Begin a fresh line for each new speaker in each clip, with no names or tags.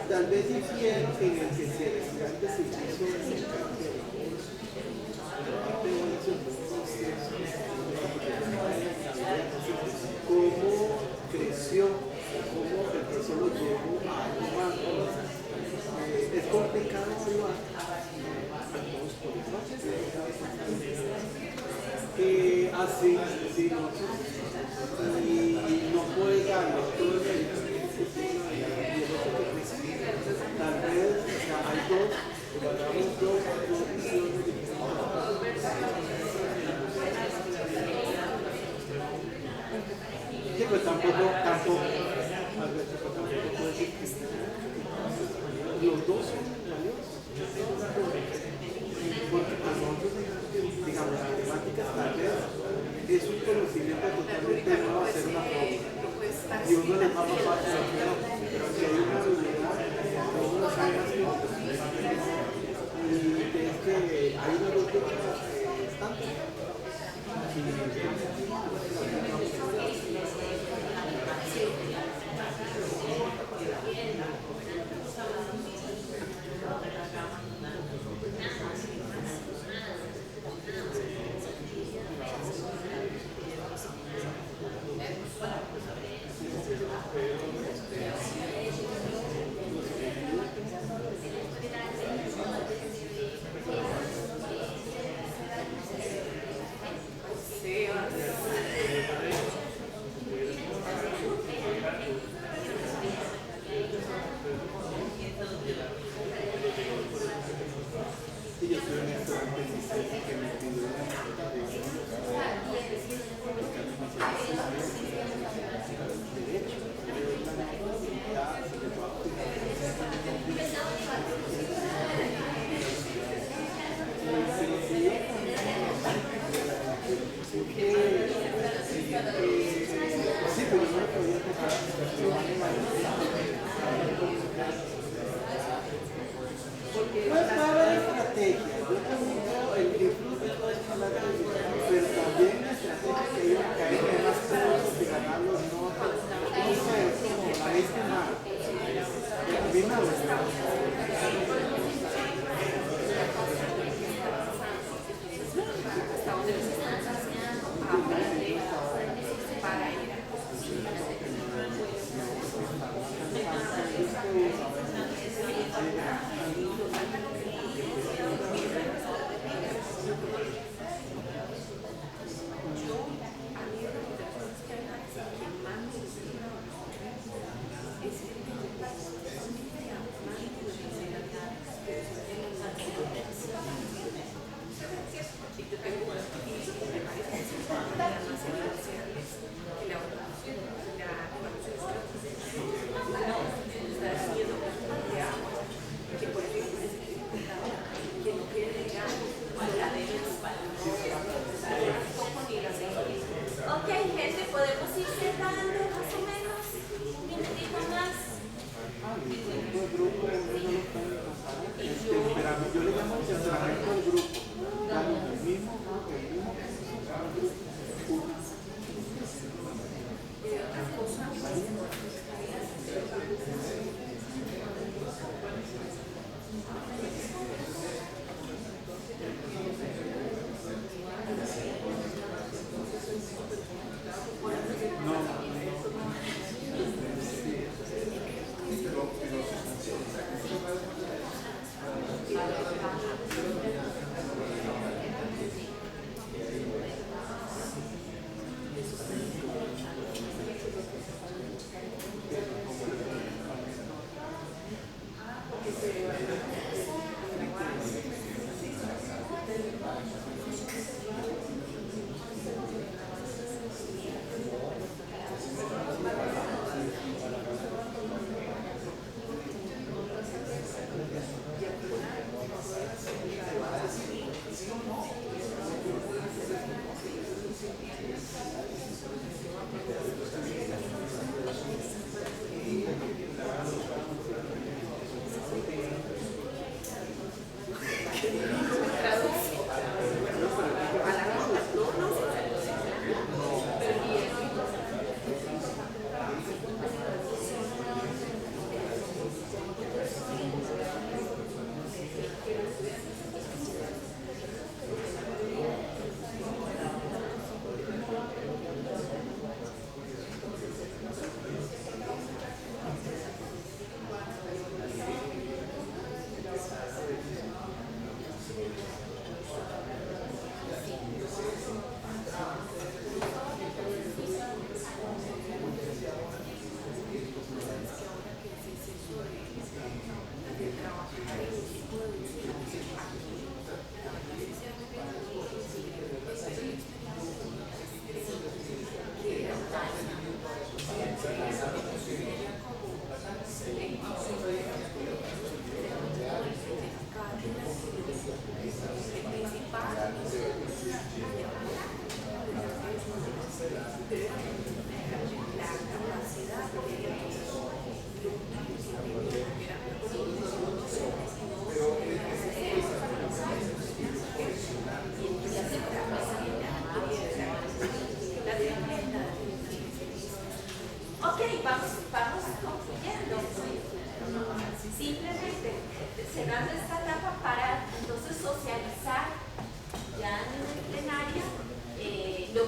Tal vez difiero en el que si el estudiante sí, sí, no. Y no puede darle todo el mérito y el otro que recibe. Tal vez, o sea, hay dos, evaluamos dos visiones diferentes. Sí, pues tampoco, Alberto, pues tampoco puede decir que los dos son valiosos. Porque para nosotros, digamos, la matemática tal vez es un conocimiento totalmente nuevo hacer una fórmula. Y uno les va más fácil a otro, pero si hay una habilidad, uno sabe más que otro. Y es que hay una lógica estándar.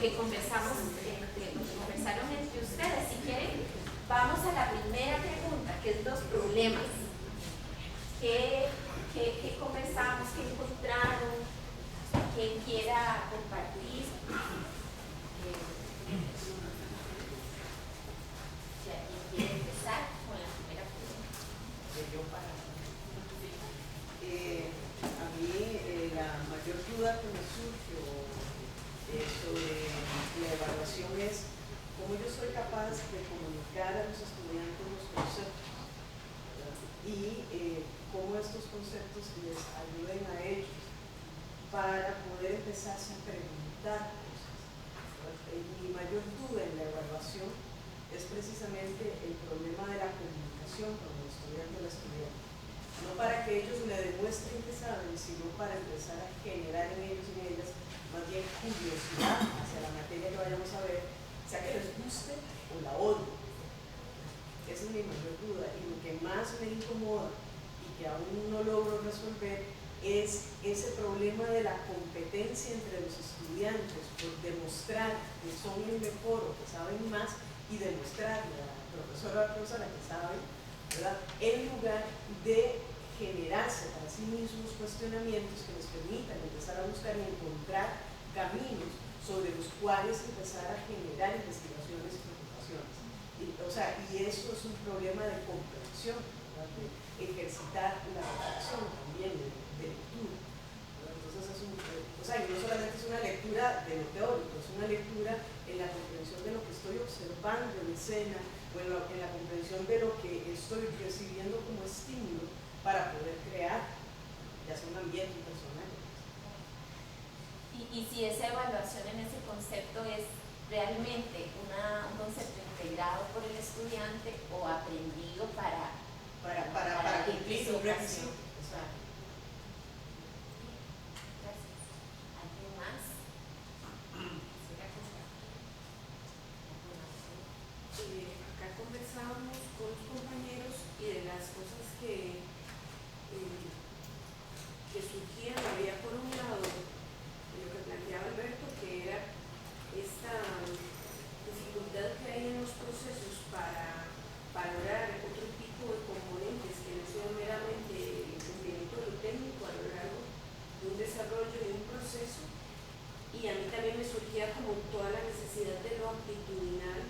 que conversaron entre ustedes. Si quieren, vamos a la primera pregunta, que es los problemas. ¿Qué conversamos? ¿Qué encontraron? ¿Quién quiera compartir? ¿Quién quiere empezar con la primera pregunta?
A mí la mayor duda que me surgió sobre la evaluación es cómo yo soy capaz de comunicar a los estudiantes los conceptos, ¿verdad? Y cómo estos conceptos les ayuden a ellos para poder empezarse a preguntar cosas, ¿verdad? Mi mayor duda en la evaluación es precisamente el problema de la comunicación con el estudiante o la estudiante. No para que ellos me demuestren que saben, sino para empezar a generar en ellos y en ellas más bien curiosidad hacia la materia que vayamos a ver, sea que les guste o la odie. Esa es mi mayor duda, y lo que más me incomoda y que aún no logro resolver es ese problema de la competencia entre los estudiantes por demostrar que son el mejor o que saben más y demostrarle a la profesora o a la profesora que saben, ¿verdad?, en lugar de generarse para sí mismos cuestionamientos que les permitan empezar a buscar y encontrar caminos sobre los cuales empezar a generar investigaciones y preocupaciones. Y eso es un problema de comprensión, ¿verdad?, de ejercitar la reflexión también, de lectura, ¿verdad? Entonces y no solamente es una lectura de lo teórico, es una lectura en la comprensión de lo que estoy observando en escena, o en la comprensión de lo que estoy recibiendo como estímulo para poder crear, ya sea un ambiente, un personaje.
Y si esa evaluación en ese concepto es realmente un concepto integrado por el estudiante o aprendido para
cumplir un requisito.
Exacto. Gracias. ¿Alguien más?
Acá conversábamos con los compañeros y de las cosas que surgían, había por un lado lo que planteaba Alberto, que era esta dificultad que hay en los procesos para valorar otro tipo de componentes que no sean meramente el cumplimiento de lo técnico a lo largo de un desarrollo de un proceso. Y a mí también me surgía como toda la necesidad de lo aptitudinal,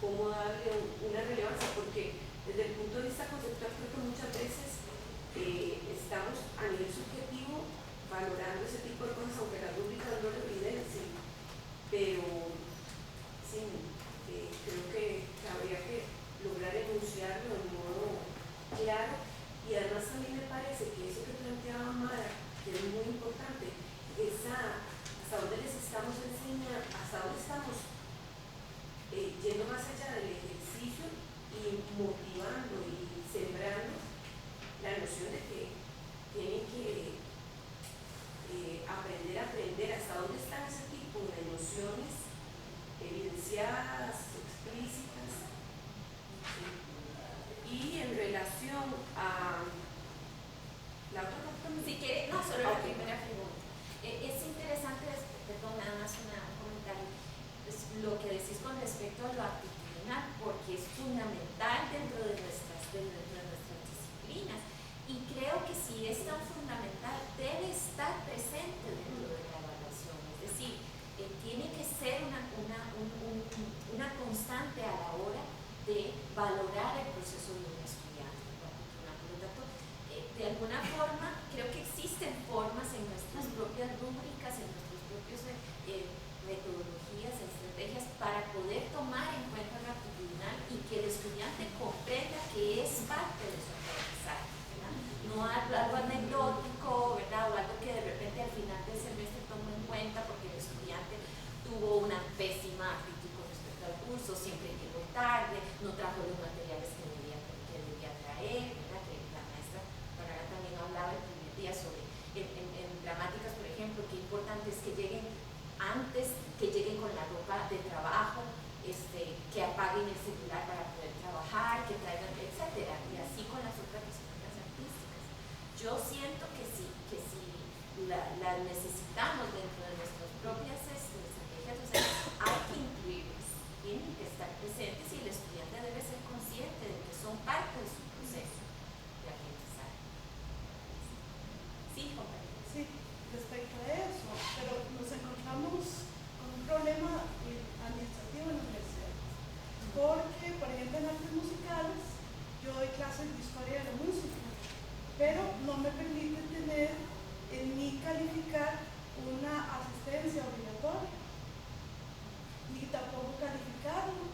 cómo darle una relevancia, porque desde el punto de vista conceptual creo que muchas veces estamos a nivel subjetivo valorando ese tipo de cosas, aunque las rúbricas no lo evidencien, pero sí, creo que habría que lograr enunciarlo de modo claro. Y además a mí me parece que eso que planteaba Mara, que es muy importante, hasta dónde les estamos enseñando, hasta dónde estamos yendo más allá del ejercicio y motivando y sembrando la noción de que tienen que aprender hasta dónde están ese tipo de nociones evidenciadas, explícitas. ¿Sí? Y en relación a la otra pregunta,
si quiere, no, solo la primera pregunta. Es interesante, perdón, nada más un comentario, lo que decís con respecto a lo aptitudinal, porque es fundamental dentro de nuestras disciplinas, y creo que si es tan fundamental debe estar presente dentro de la evaluación, es decir, tiene que ser una constante a la hora de valorar el proceso de un estudiante. Por lo tanto, de alguna forma creo que existen formas en nuestras propias rúbricas, en nuestros propios metodologías, estrategias para poder tomar en cuenta lo aptitudinal y que el estudiante comprenda que es parte de su aprendizaje, ¿verdad? No algo anecdótico, ¿verdad?, o algo que de repente al final del semestre tomo en cuenta porque el estudiante tuvo una pésima actitud con respecto al curso, siempre llegó tarde, no trajo los materiales que debía traer, ¿verdad?, que la maestra Barragán también hablaba el primer día sobre en gramáticas, por ejemplo, qué importante es que lleguen antes, que lleguen con la ropa de trabajo, que apaguen el celular para poder trabajar, que traigan, etcétera, y así con las otras disciplinas artísticas. Yo siento que si las necesitamos dentro de nuestras propias estrategias docentes, presentes y el estudiante debe ser consciente de que son parte de su proceso de aprendizaje. Sí, compañero.
Sí, respecto a eso, pero nos encontramos con un problema administrativo en la universidad. Porque, por ejemplo, en artes musicales, yo doy clases de historia de la música, pero no me permite tener en mí calificar una asistencia obligatoria, ni tampoco calificarlo.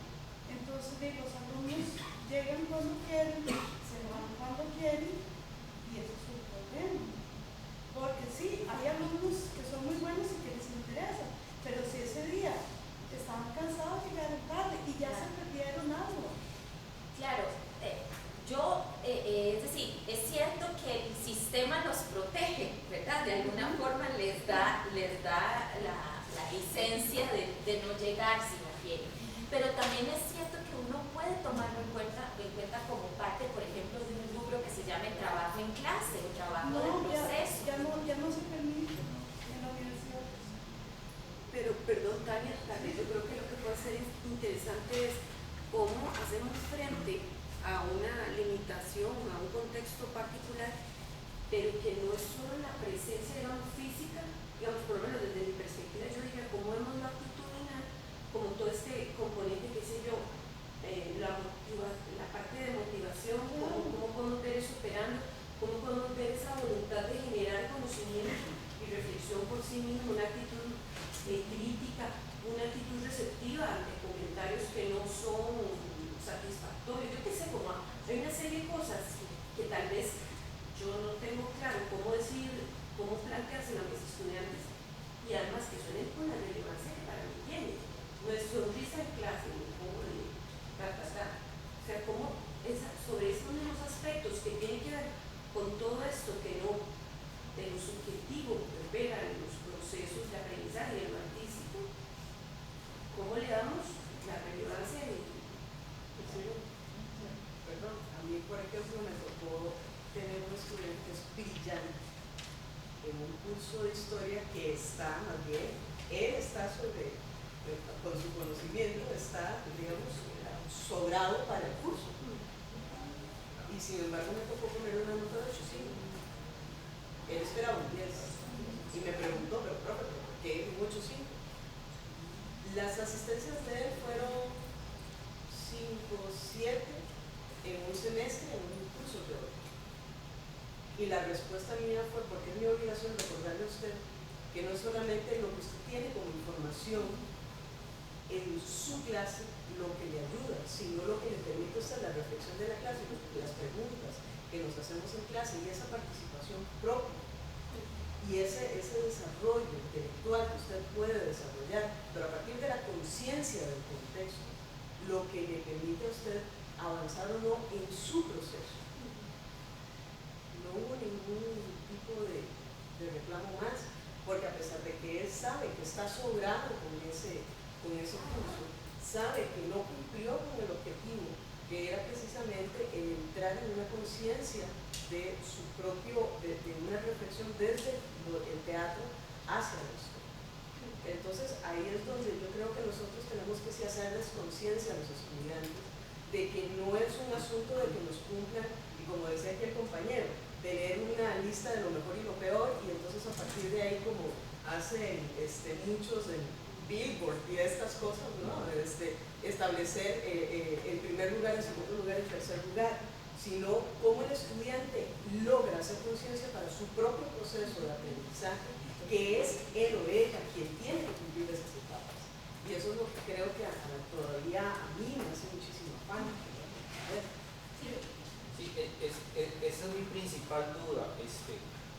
Entonces, los alumnos llegan cuando quieren, se van cuando quieren, y eso es un problema. Porque sí, hay alumnos que son muy buenos y que les interesa, pero si ese día estaban cansados, llegaron tarde y ya se perdieron algo.
Claro, es decir, es cierto que el sistema los protege, ¿verdad? De alguna forma les da la licencia de no llegar si no quieren. Pero también es cierto que uno puede tomarlo en cuenta como parte, por ejemplo, de un rubro que se llama el trabajo en clase o trabajo del proceso.
Ya no se permite en la universidad.
Pero, perdón, Tania, yo creo que lo que puede ser interesante es cómo hacemos frente a una limitación, a un contexto particular, pero que no es solo la presencia, digamos, física, digamos, por lo menos desde mi perspectiva, yo diría, cómo vemos la actitudinal, como todo este componente, qué sé yo, la parte de motivación, cómo podemos ver eso operando, cómo podemos ver esa voluntad de generar conocimiento y reflexión por sí mismo, una actitud crítica, una actitud receptiva ante comentarios que no son satisfactorios. Yo qué sé, como hay una serie de cosas que tal vez yo no tengo claro cómo decir, cómo plantearse a mis estudiantes y además que suenen con la relevancia que para mí tiene. No es sonrisa en clase, ni como de o sea, como sobre esos mismos aspectos que tienen que ver con todo esto que no, de lo subjetivo que opera en los procesos de aprendizaje y en lo artístico, ¿cómo le damos la relevancia y
Perdón, a mí por ejemplo me tocó tener un estudiante que es brillante en un curso de historia que está, más bien, él está con su conocimiento está, digamos, sobrado para el curso. Y sin embargo me tocó poner una nota de 8.5. Él esperaba un 10. Y me preguntó, pero profe, ¿por qué un 8.5? Las asistencias de él fueron 5, 7 en un semestre, en un curso teórico. Y la respuesta mía fue, porque es mi obligación recordarle a usted que no es solamente lo que usted tiene como información en su clase lo que le ayuda, sino lo que le permite a usted la reflexión de la clase, las preguntas que nos hacemos en clase y esa participación propia y ese desarrollo intelectual que usted puede desarrollar, pero a partir de la conciencia del contexto, lo que le permite a usted avanzar o no en su proceso. No hubo ningún tipo de reclamo más, porque a pesar de que él sabe que está sobrado con ese curso, sabe que no cumplió con el objetivo, que era precisamente el entrar en una conciencia de su propio, de una reflexión desde el teatro hacia la historia. Entonces ahí es donde yo creo que nosotros tenemos que hacerles conciencia a los estudiantes de que no es un asunto de que nos cumplan, y como decía aquí el compañero, de leer una lista de lo mejor y lo peor, y entonces a partir de ahí, como hacen muchos en Billboard y estas cosas, ¿no? Establecer el primer lugar, el segundo lugar, el tercer lugar, sino cómo el estudiante logra hacer conciencia para su propio proceso de aprendizaje, que es él o ella quien tiene que cumplir esas etapas. Y eso es lo que creo que todavía a mí me hace muchísimo afán.
Sí, esa es mi principal duda,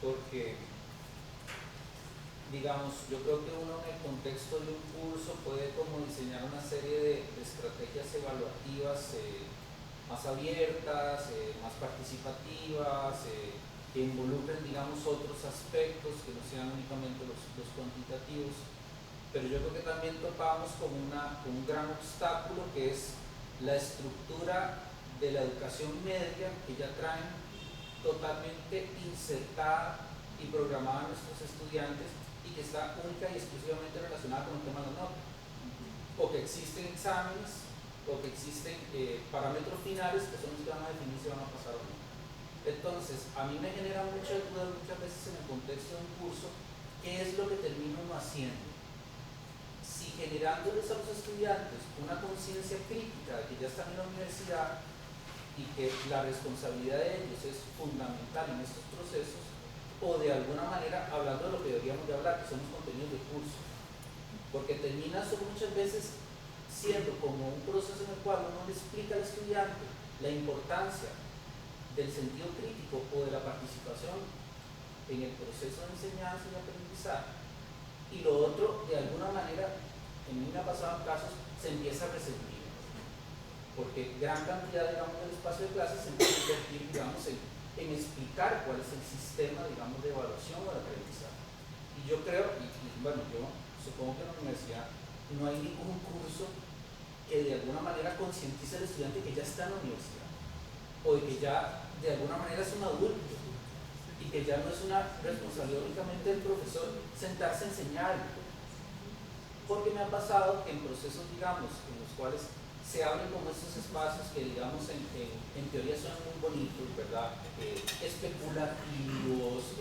porque, digamos, yo creo que uno en el contexto de un curso puede como diseñar una serie de estrategias evaluativas más abiertas, más participativas, que involucren, digamos, otros aspectos que no sean únicamente los cuantitativos, pero yo creo que también topamos con un gran obstáculo que es la estructura de la educación media que ya traen totalmente insertada y programada a nuestros estudiantes y que está única y exclusivamente relacionada con el tema de la nota, o que existen exámenes o que existen parámetros finales que son los que van a definir si van a pasar o no. Entonces, a mí me genera muchas dudas muchas veces en el contexto de un curso, ¿qué es lo que termino uno haciendo? Si generándoles a los estudiantes una conciencia crítica de que ya están en la universidad y que la responsabilidad de ellos es fundamental en estos procesos, o de alguna manera hablando de lo que deberíamos de hablar, que son los contenidos del curso, porque termina eso muchas veces siendo como un proceso en el cual uno le explica al estudiante la importancia del sentido crítico o de la participación en el proceso de enseñanza y aprendizaje, y lo otro, de alguna manera, en mí me ha pasado en casos, se empieza a resentir, porque gran cantidad, digamos, del espacio de clases se empieza a invertir, digamos, en explicar cuál es el sistema, digamos, de evaluación o de aprendizaje. Y yo creo, y bueno, yo supongo que en la universidad no hay ningún curso que de alguna manera concientice al estudiante que ya está en la universidad, o de que ya de alguna manera es un adulto, y que ya no es una responsabilidad únicamente del profesor sentarse a enseñar. Porque me ha pasado que en procesos, digamos, en los cuales se abren como estos espacios que, digamos, en teoría son muy bonitos, ¿verdad? Especulativos,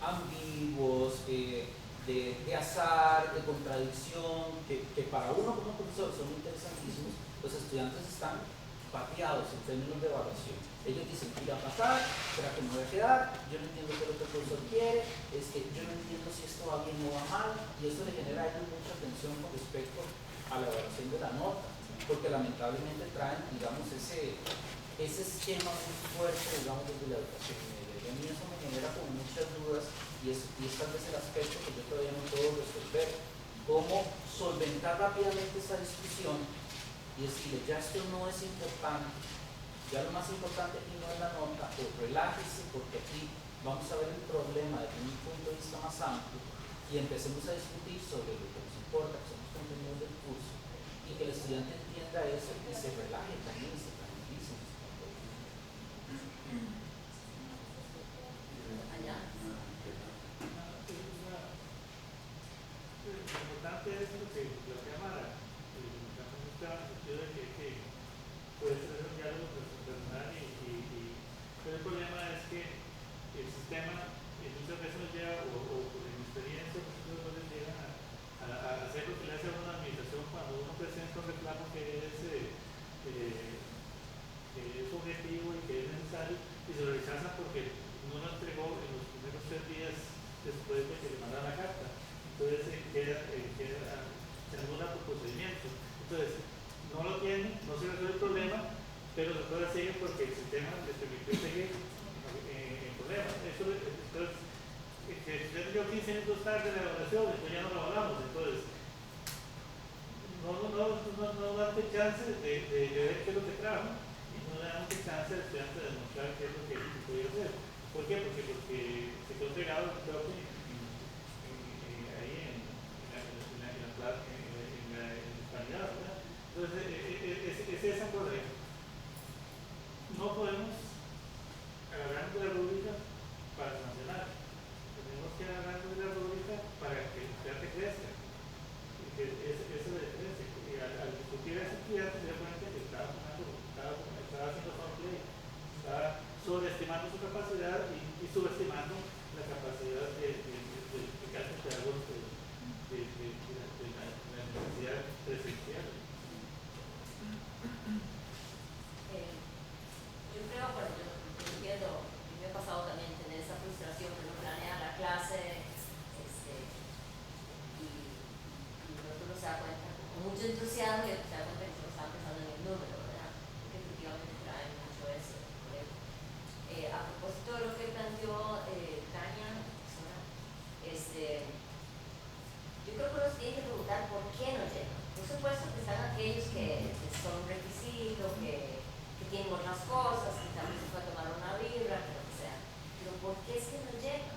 ambiguos, de azar, de contradicción, que para uno como profesor son interesantísimos. Los estudiantes están pateados en términos de evaluación. Ellos dicen, ¿qué va a pasar? ¿Será que me voy a quedar? Yo no entiendo qué es lo que el profesor quiere, es que yo no entiendo si esto va bien o va mal, y eso le genera a ellos mucha tensión con respecto a la evaluación de la nota, porque lamentablemente traen, digamos, ese esquema muy fuerte, digamos, desde la educación media. Y a mí eso me genera como muchas dudas, y es tal vez el aspecto que yo todavía no puedo resolver. Cómo solventar rápidamente esa discusión y decirle, ya esto no es importante, ya lo más importante aquí no es la nota, o relájese porque aquí vamos a ver el problema desde un punto de vista más amplio y empecemos a discutir sobre lo que nos importa, que son los contenidos del curso, y que el estudiante entienda eso y se relaje también y se tranquilice.
Lo importante es lo que Mara, en el sentido de que puede ser un diálogo personal pero el problema es que el sistema muchas veces nos lleva, o por mi experiencia, muchas veces nos llegan a hacer lo que le hace a una administración cuando uno presenta un reclamo que es objetivo y que es necesario, y se lo rechaza porque no lo entregó en los primeros 3 días después de que le mandaron la carta. Entonces queda anula por procedimiento. Entonces, no lo tienen, no se resuelve el problema, pero las cosas siguen porque el sistema les permitió seguir en problemas. Entonces, que yo 15 minutos tarde de la evaluación, entonces ya no lo hablamos. Entonces, no darte chance de ver qué es lo que trajo, y no le damos chance al estudiante de demostrar qué es lo que podía hacer. ¿Por qué? Porque se quedó pegado, creo que ahí en la hispanidad, ¿verdad? Entonces, es esa cosa. No podemos agarrarnos de la rúbrica para sancionar. Tenemos que agarrarnos de la rúbrica para que el estudiante crezca. Esa es la diferencia. Y al discutir a ese estudiante se da cuenta que estaba haciendo foul play, estaba sobreestimando su capacidad y subestimando la capacidad de cálculo pedagógico de la universidad presencial.
Yo creo, bueno, yo entiendo, me ha pasado también tener esa frustración que uno planea la clase y luego uno se da cuenta con mucho entusiasmo y se da cuenta que uno está pensando en el número, ¿verdad? Porque efectivamente trae mucho eso. A propósito de lo que planteó Tania, yo creo que uno se tiene que preguntar por qué no llegan. Por supuesto que están aquellos que son un requisito, que tienen otras cosas, que también se puede tomar una birra, que lo que sea. Pero ¿por qué es que no llegan?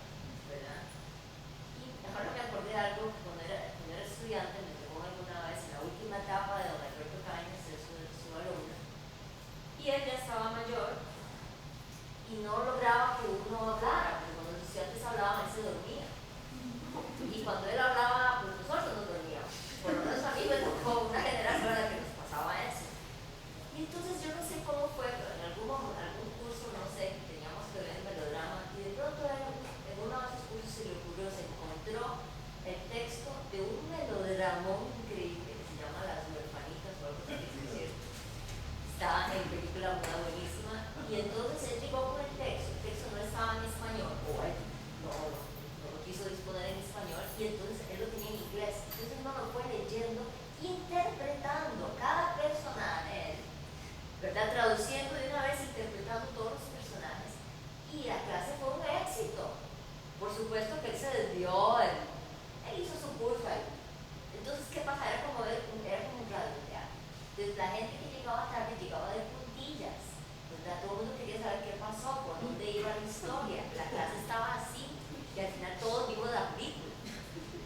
¿Verdad? Y ahora me acordé de algo que cuando era estudiante me tocó alguna vez en la última etapa de don Alberto Cañas, su alumno, y él ya estaba mayor y no lograba que uno hablara, porque cuando los estudiantes hablaban él se dormía. Y cuando él hablaba, pues nosotros nos dormíamos. Por lo menos a mí me tocó una generación en la que nos pasaba eso. español y entonces él lo tenía en inglés. Entonces uno lo fue leyendo, interpretando cada personaje, ¿verdad? Traduciendo de una vez, interpretando todos los personajes. Y la clase fue un éxito. Por supuesto que él se desvió, él hizo su curso ahí. Entonces, ¿qué pasa? Era como un radioteatro. Entonces, la gente que llegaba tarde llegaba de puntillas, ¿verdad? Todo el mundo quería saber qué pasó, por dónde iba la historia. La clase estaba así y al final todos vimos la película.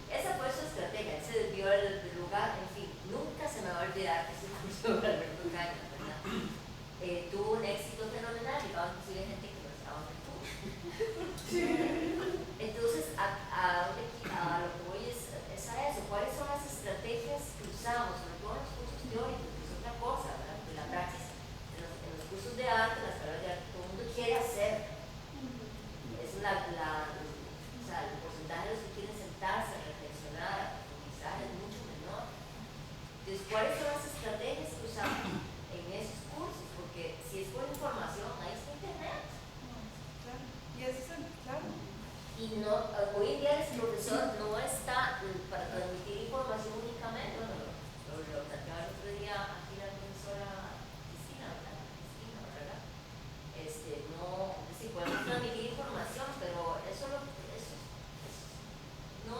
Esa fue su estrategia, él se desvió del lugar, en fin, nunca se me va a olvidar que ese curso de Alberto Cañas, ¿verdad? Tuvo un éxito fenomenal, llegaba inclusive gente que no estaba en el curso. Entonces, a lo que voy es a eso, ¿cuáles son las estrategias que usamos, sobre todo en los cursos teóricos, que es otra cosa, ¿verdad? En la praxis, en los cursos de arte, en las carreras de arte, todo el mundo quiere hacer. Es o sea, el porcentaje de los que quieren sentarse, reflexionar, profundizar es mucho menor. Entonces, ¿cuáles son las estrategias que usamos en esos cursos? Porque si es por información, ahí está internet.
Claro. Y eso es claro.
Y no, hoy en día el profesor no está para transmitir información únicamente. Bueno, lo planteaba el otro día aquí la profesora Cristina, ¿verdad? No, sí podemos transmitir información, pero eso no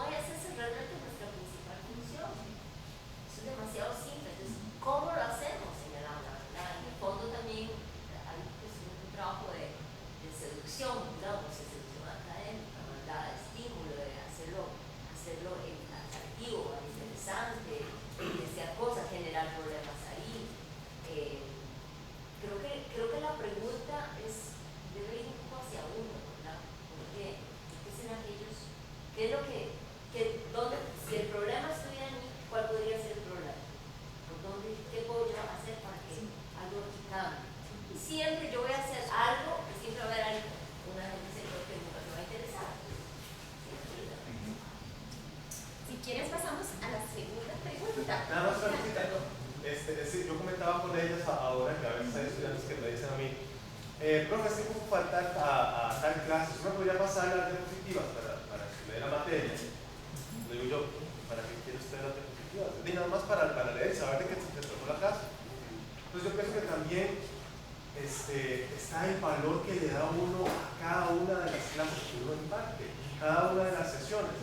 es realmente nuestra principal función. Eso es demasiado simple. Entonces, ¿cómo lo hacemos en el aula? ¿Verdad? En el fondo también hay pues, un trabajo de seducción, digamos, de seducción académica, ¿verdad? De estímulo, de hacerlo atractivo, interesante, desear cosas, generar problemas ahí. Creo que la pregunta debe ir un poco hacia uno, ¿verdad? ¿Qué serán ellos? ¿Qué es lo si el problema estuviera en mí, cuál podría ser el problema? ¿Qué puedo yo hacer para que algo cambie? Y siempre yo voy a hacer algo, que siempre va a haber algo, una gente sector que nunca me va a interesar. Si quieres pasamos a la segunda pregunta.
Nada más felicitando. Yo comentaba con ellas ahora que a veces hay estudiantes que me dicen a mí, profe, es que puedo faltar a tal clase, ¿me podría pasar las diapositivas para estudiar la materia? Le digo yo, ¿para qué quiere usted las diapositivas? Y nada más para leer y saber de qué se trató la clase. Entonces yo pienso que también está el valor que le da uno a cada una de las clases que uno imparte, cada una de las sesiones.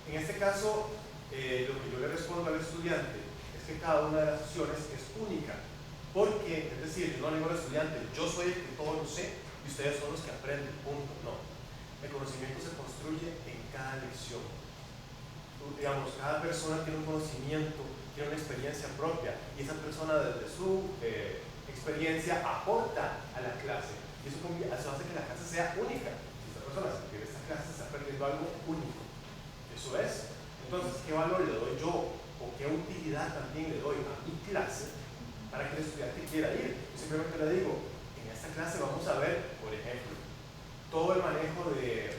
En este caso, lo que yo le respondo al estudiante es que cada una de las sesiones es única, porque, es decir, yo no le digo al estudiante, yo soy el que todo lo sé y ustedes son los que aprenden, punto. No, el conocimiento se construye en cada lección. Digamos, cada persona tiene un conocimiento, tiene una experiencia propia y esa persona desde su experiencia aporta a la clase y eso hace que la clase sea única. Si esta persona se pierde esta clase, está perdiendo algo único. Eso es. Entonces, ¿qué valor le doy yo o qué utilidad también le doy a mi clase para que el estudiante quiera ir? Yo simplemente le digo, en esta clase vamos a ver, por ejemplo, todo el manejo de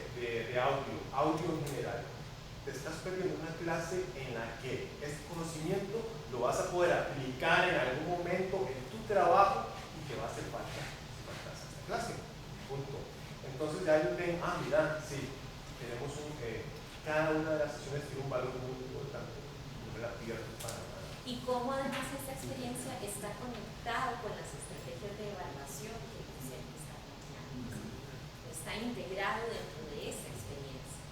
audio en general. Te estás perdiendo una clase en la que este conocimiento lo vas a poder aplicar en algún momento en tu trabajo y te va a hacer falta si faltas a esta clase. Punto. Entonces ya ellos ven, mira, sí, tenemos cada una de las sesiones tiene un valor muy importante, muy relativo para
y cómo además esta experiencia está conectada con las estrategias de evaluación que Vicente está planteando. Está integrado dentro de esa experiencia.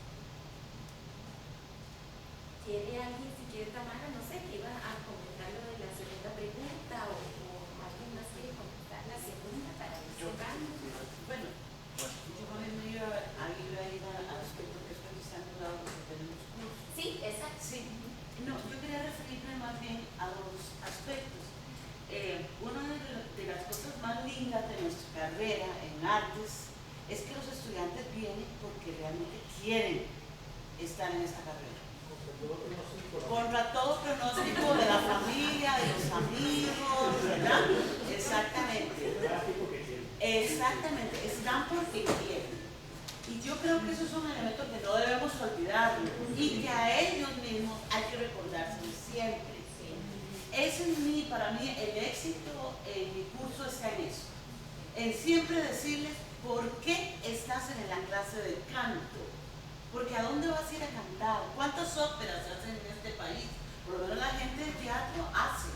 ¿Quiere alguien, si quiere Tamara, no sé, que iba a comentar lo de la segunda pregunta o alguien más quiere comentar la segunda para ir cerrando?
Bueno, yo también me iba a ir al aspecto que estoy diciendo dado que tenemos cursos.
Sí, exacto.
Sí. No, yo quería referirme más bien a dos aspectos. Una de las cosas más lindas de nuestra carrera en artes es que los estudiantes vienen porque realmente quieren estar en esta carrera. Contra todo pronóstico de la familia, de los amigos, ¿verdad? Exactamente. Exactamente, están porque quieren. Y yo creo que eso es un elemento que no debemos olvidar y que a ellos mismos hay que recordárselo siempre. Ese es para mí, el éxito en mi curso está en eso. En siempre decirles por qué estás en la clase de canto. Porque ¿a dónde vas a ir a cantar? ¿Cuántas óperas se hacen en este país? Por lo menos la gente de teatro hace.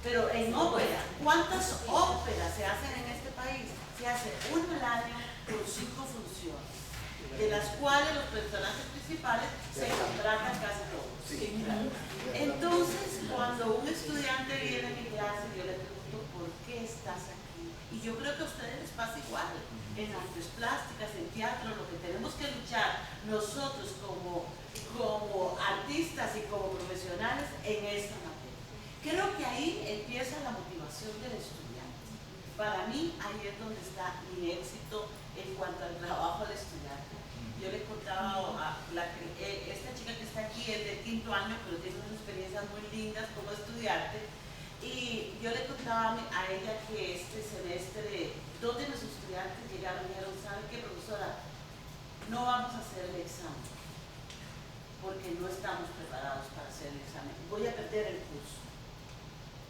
Pero en ópera, ¿cuántas óperas se hacen en este país? Se hace una al año con 5 funciones, de las cuales los personajes principales se contratan casi todos. Entonces, cuando un estudiante viene a mi clase, yo le pregunto, ¿por qué estás aquí? Y yo creo que a ustedes les pasa igual. En artes plásticas, en teatro, lo que tenemos que luchar nosotros como artistas y como profesionales en esta materia. Creo que ahí empieza la motivación del estudiante. Para mí, ahí es donde está mi éxito en cuanto al trabajo del estudiante. Yo le contaba a esta chica que está aquí es de 5º año, pero tiene unas experiencias muy lindas como estudiante. Y yo le contaba a ella que este semestre 2 de nuestros estudiantes llegaron y dijeron, ¿sabe qué, profesora? No vamos a hacer el examen porque no estamos preparados para hacer el examen. Voy a perder el curso.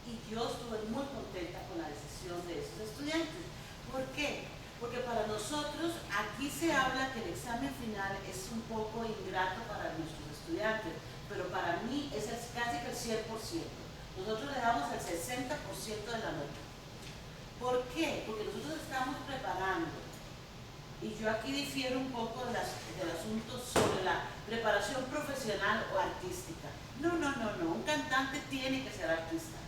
Y yo estuve muy contenta con la decisión de esos estudiantes. ¿Por qué? Porque para nosotros aquí se habla que el examen final es un poco ingrato para nuestros estudiantes, pero para mí es casi que el 100%. Nosotros le damos el 60% de la nota. ¿Por qué? Porque nosotros estamos preparando, y yo aquí difiero un poco del asunto sobre la preparación profesional o artística. No, un cantante tiene que ser artista,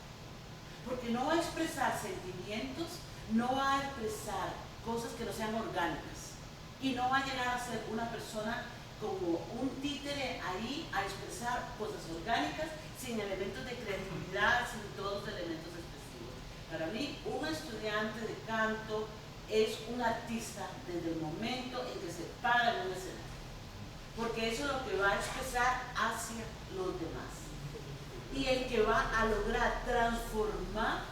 porque no va a expresar sentimientos, no va a expresar cosas que no sean orgánicas, y no va a llegar a ser una persona como un títere ahí a expresar cosas orgánicas sin elementos de creatividad, sin todos los elementos expresivos. Para mí, un estudiante de canto es un artista desde el momento en que se para en un escenario, porque eso es lo que va a expresar hacia los demás, y el que va a lograr transformar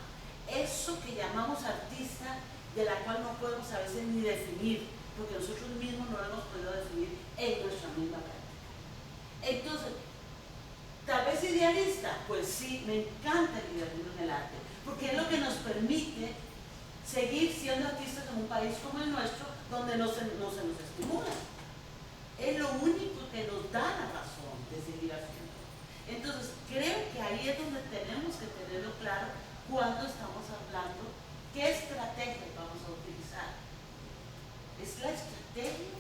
eso que llamamos artista, de la cual no podemos a veces ni definir, porque nosotros mismos no lo hemos podido definir en nuestra misma práctica. Entonces, tal vez idealista, pues sí, me encanta el idealismo en el arte, porque es lo que nos permite seguir siendo artistas en un país como el nuestro, donde no se nos estimula. Es lo único que nos da la razón de seguir haciendo. Entonces, creo que ahí es donde tenemos que tenerlo claro cuando estamos hablando qué estrategia vamos a utilizar. Es la estrategia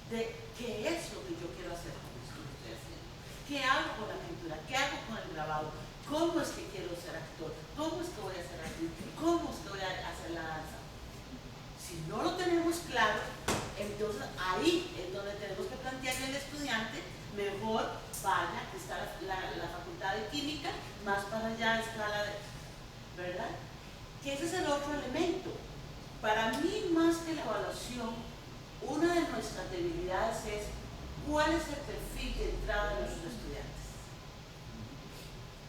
de qué es lo que yo quiero hacer con esto que estoy haciendo. ¿Qué hago con la pintura? ¿Qué hago con el grabado? ¿Cómo es que quiero ser actor? ¿Cómo es que voy a ser actriz? ¿Cómo es que voy a hacer la danza? Si no lo tenemos claro, entonces ahí es donde tenemos que plantearle al estudiante, mejor vaya, que está la facultad de química, más para allá escala de, ¿verdad? Que ese es el otro elemento. Para mí, más que la evaluación, una de nuestras debilidades es cuál es el perfil de entrada de nuestros estudiantes.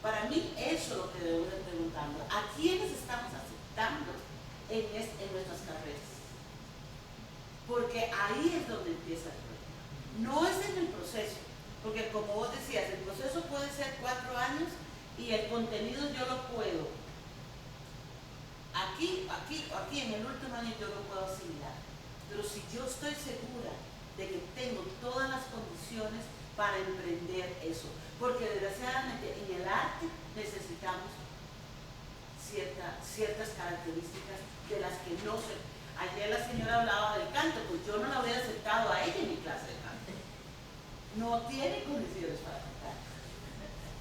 Para mí, eso es lo que debemos de preguntarnos. ¿A quiénes estamos aceptando en nuestras carreras? Porque ahí es donde empieza el problema. No es en el proceso, porque como vos decías, el proceso puede ser 4 años y el contenido yo lo puedo. Aquí en el último año yo lo puedo asimilar. Pero si yo estoy segura de que tengo todas las condiciones para emprender eso, porque desgraciadamente en el arte necesitamos ciertas características de las que no se... Ayer la señora hablaba del canto, pues yo no la hubiera aceptado a ella en mi clase de canto. No tiene condiciones para cantar,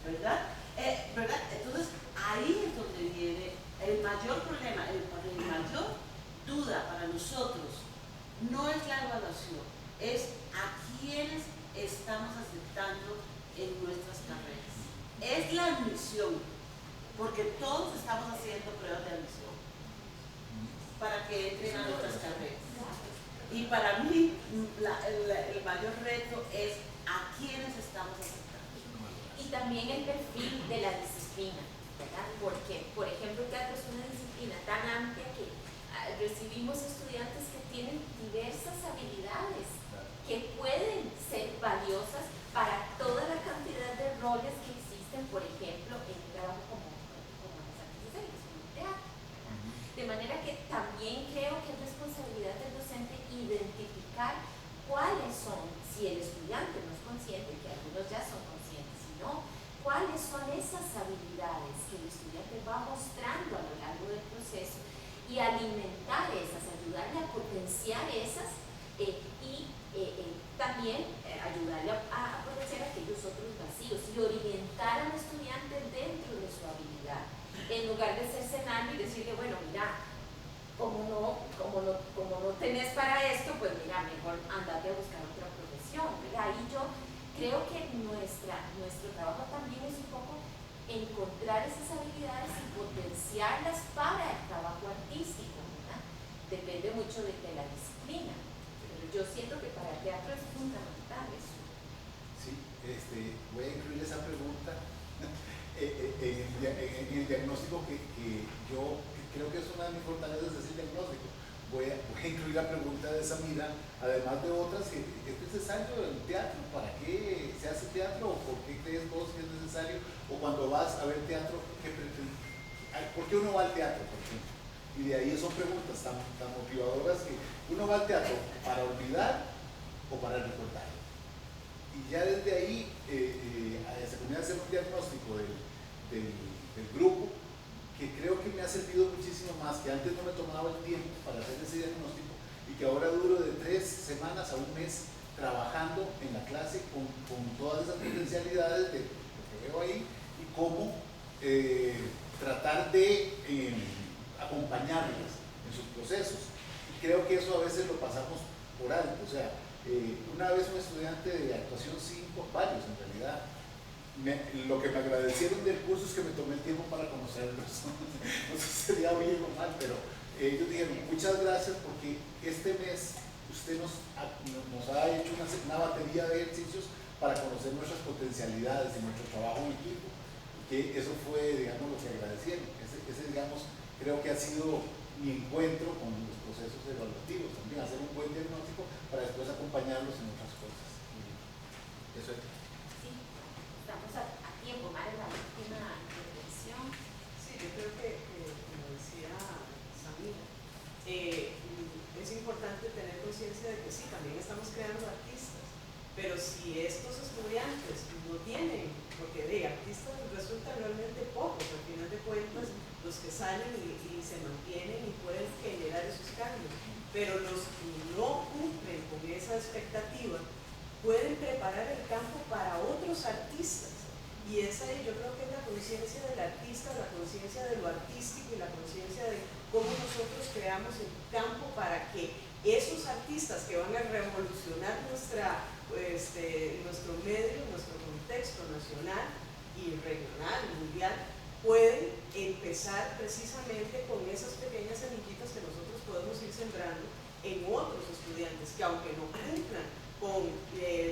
¿verdad? ¿Verdad? Entonces ahí es donde viene el mayor problema, el mayor duda para nosotros. No es la evaluación, es a quienes estamos aceptando en nuestras carreras. Es la admisión, porque todos estamos haciendo pruebas de admisión para que entren a nuestras carreras. Y para mí el mayor reto es a quienes estamos aceptando.
Y también el perfil de la disciplina, ¿verdad? Porque, por ejemplo, el teatro es una disciplina tan amplia que recibimos estudiantes que tienen diversas habilidades que pueden ser valiosas para toda la cantidad de roles que existen, por ejemplo, en un trabajo como las artes escénicas, como el teatro. De manera que también creo que es responsabilidad del docente identificar cuáles son, si el estudiante no es consciente, que algunos ya son conscientes, sino cuáles son esas habilidades que el estudiante va mostrando a lo largo del proceso y alimentar esas, ayudarle a potenciar esas y también ayudarle a potenciar aquellos otros vacíos y orientar al estudiante dentro de su habilidad, en lugar de cercenarlo y decirle, bueno, mira, como no tenés para esto, pues mira, mejor andate a buscar otra profesión, ¿verdad? Y yo creo que nuestro trabajo también es un poco encontrar esas habilidades y potenciarlas para el trabajo artístico, ¿verdad? Depende mucho de la disciplina, pero yo siento que para el teatro es fundamental eso.
Sí, voy a incluir esa pregunta en el diagnóstico que yo creo que es una de mis fortalezas, es el diagnóstico. Voy a incluir la pregunta de Samira, además de otras, que ¿es necesario el teatro? ¿Para qué se hace teatro? ¿O por qué crees vos que es necesario? O cuando vas a ver teatro, ¿por qué uno va al teatro, por ejemplo? Y de ahí son preguntas tan motivadoras que uno va al teatro para olvidar o para recordar. Y ya desde ahí se comienza a hacer un diagnóstico del grupo, que creo que me ha servido muchísimo más, que antes no me tomaba el tiempo para hacer ese diagnóstico y que ahora duro de 3 semanas a un mes trabajando en la clase con todas esas potencialidades de lo que veo ahí y cómo tratar de acompañarlas en sus procesos. Y creo que eso a veces lo pasamos por alto. O sea, una vez un estudiante de actuación 5, varios en realidad, lo que me agradecieron del curso es que me tomé el tiempo para conocerlos. No sé si sería bien o mal, pero ellos dijeron muchas gracias porque este mes usted nos ha hecho una batería de ejercicios para conocer nuestras potencialidades y nuestro trabajo en equipo. Que eso fue, digamos, lo que agradecieron. Ese, digamos, creo que ha sido mi encuentro con los procesos evaluativos, también hacer un buen diagnóstico para después acompañarlos en otras cosas. Y eso es.
Estamos a tiempo, Mara, la última intervención.
Sí, yo creo que como decía Samira, es importante tener conciencia de que sí, también estamos creando artistas, pero si estos estudiantes no tienen, porque de artistas resultan realmente pocos, al final de cuentas, los que salen y se mantienen y pueden generar esos cambios, pero los que no cumplen con esa expectativa, pueden preparar el campo para otros artistas. Y esa yo creo que es la conciencia del artista, la conciencia de lo artístico y la conciencia de cómo nosotros creamos el campo para que esos artistas que van a revolucionar nuestro medio, nuestro contexto nacional y regional, mundial, pueden empezar precisamente con esas pequeñas semillitas que nosotros podemos ir sembrando en otros estudiantes que aunque no cumplan con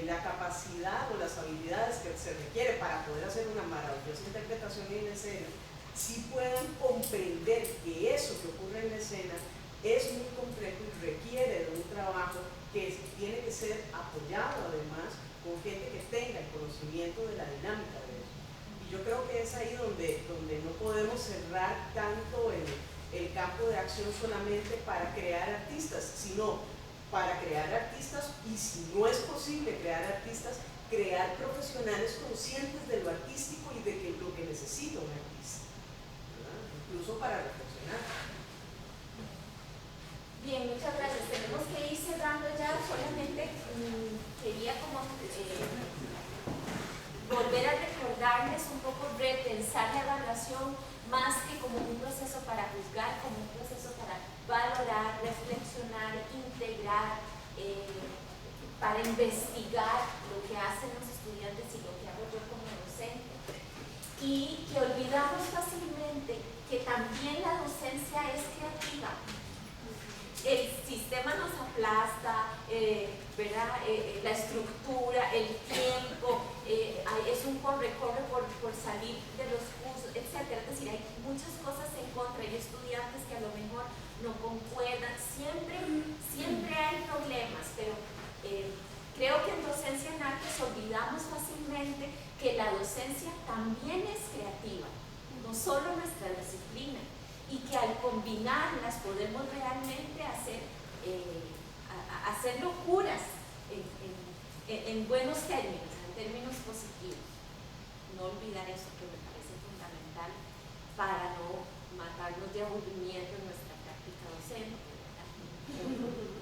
la capacidad o las habilidades que se requiere para poder hacer una maravillosa interpretación en escena, sí puedan comprender que eso que ocurre en la escena es muy complejo y requiere de un trabajo que tiene que ser apoyado además con gente que tenga el conocimiento de la dinámica de eso. Y yo creo que es ahí donde no podemos cerrar tanto el campo de acción solamente para crear artistas, sino para crear artistas, y si no es posible crear artistas, crear profesionales conscientes de lo artístico y de lo que necesita un artista, ¿verdad? Incluso para reflexionar.
Bien, muchas gracias. Tenemos que ir cerrando ya. Solamente quería como volver a recordarles un poco, repensar la evaluación más que como un proceso para juzgar, como un proceso para valorar, reflexionar, integrar, para investigar lo que hacen los estudiantes y lo que hago yo como docente. Y que olvidamos fácilmente que también la docencia es creativa. El sistema nos aplasta, ¿verdad? La estructura, el tiempo, es un corre-corre por salir de los cursos, etc. Es decir, hay muchas cosas en contra, hay estudiantes que a lo mejor no concuerdan, siempre hay problemas, pero creo que en docencia en artes olvidamos fácilmente que la docencia también es creativa, no solo nuestra disciplina, y que al combinarlas podemos realmente hacer locuras en buenos términos, en términos positivos. No olvidar eso que me parece fundamental para no matarnos de aburrimiento en nuestra práctica docente, ¿verdad?